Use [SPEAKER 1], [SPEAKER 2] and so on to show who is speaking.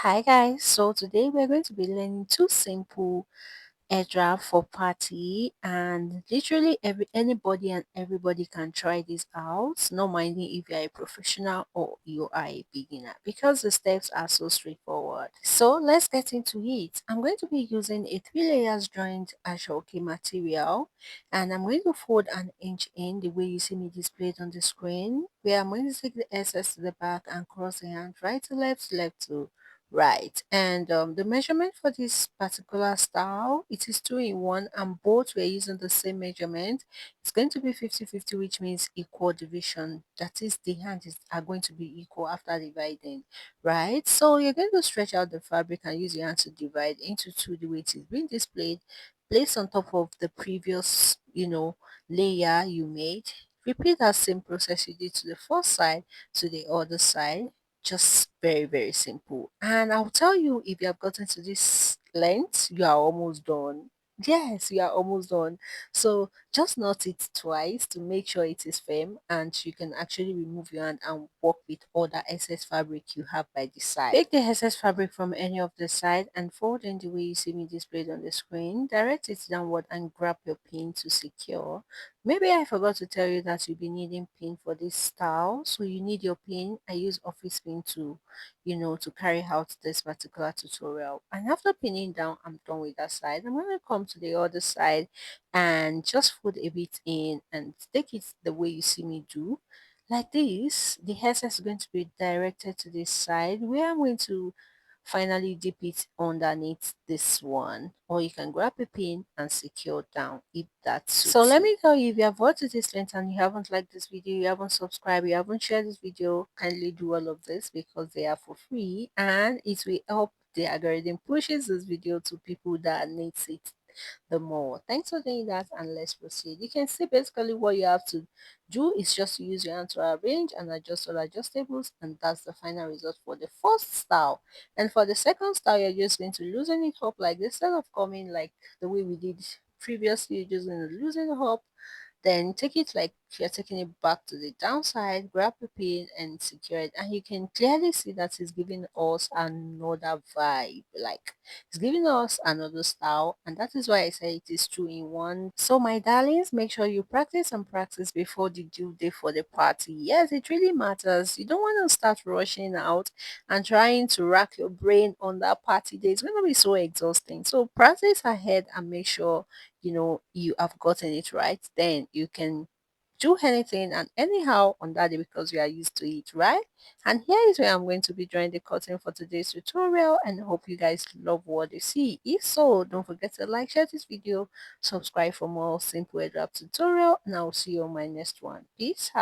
[SPEAKER 1] Hi guys, so today we're going to be learning two simple Headwrap for party, and literally anybody and everybody can try this out, not minding if you're a professional or you are a beginner, because the steps are so straightforward. So let's get into it. I'm going to be using a 3 layers joint Aso-oke material, and I'm going to fold an inch in the way you see me displayed on the screen, where I'm going to take the excess to the back and cross the hand right to left to right. And the measurement for this particular style, it is 2 in 1, and both we're using the same measurement. It's going to be 50-50, which means equal division. That is, the hands are going to be equal after dividing, right? So you're going to stretch out the fabric and use your hand to divide into two the way it is being displayed. Place on top of the previous, layer you made. Repeat that same process you did to the first side to the other side. Just very simple. And I'll tell you, if you have gotten to this length, you are almost done. Yes, you are almost done. So just knot it twice to make sure it is firm, and you can actually remove your hand and work with all the excess fabric you have by the side. Take the excess fabric from any of the side and fold in the way you see me displayed on the screen. Direct it downward and grab your pin to secure. Maybe I forgot to tell you that you'll be needing pin for this style. So you need your pin. I use office pin to, to carry out this particular tutorial. And after pinning down, I'm done with that side. I'm going to come to the other side and just fold a bit in and take it the way you see me do. Like this, the hairstyle is going to be directed to this side, where I'm going to finally dip it underneath this one, or you can grab a pin and secure down if that suits so let me tell you, if you have watched this length and you haven't liked this video, you haven't subscribed, you haven't shared this video, kindly do all of this because they are for free, and it will help the algorithm pushes this video to people that needs it the more. Thanks for doing that, and let's proceed. You can see basically what you have to do is just to use your hand to arrange and adjust all adjustables, and that's the final result for the first style. And for the second style, you're just going to loosen it up like this. Instead of coming like the way we did previously, you're just going to loosen it up, then take it like you're taking it back to the downside, grab a pin and secure it. And you can clearly see that it's giving us another vibe. Like it's giving us another style. And that is why I say it is 2 in 1. So my darlings, make sure you practice and practice before the due day for the party. Yes, it really matters. You don't want to start rushing out and trying to rack your brain on that party day. It's going to be so exhausting. So practice ahead and make sure you have gotten it right. Then you can do anything and anyhow on that day because you are used to it, right? And here is where I'm going to be drawing the curtain for today's tutorial, and I hope you guys love what you see. If so, don't forget to like, share this video, subscribe for more simple Headwrap tutorial, and I'll see you on my next one. Peace out.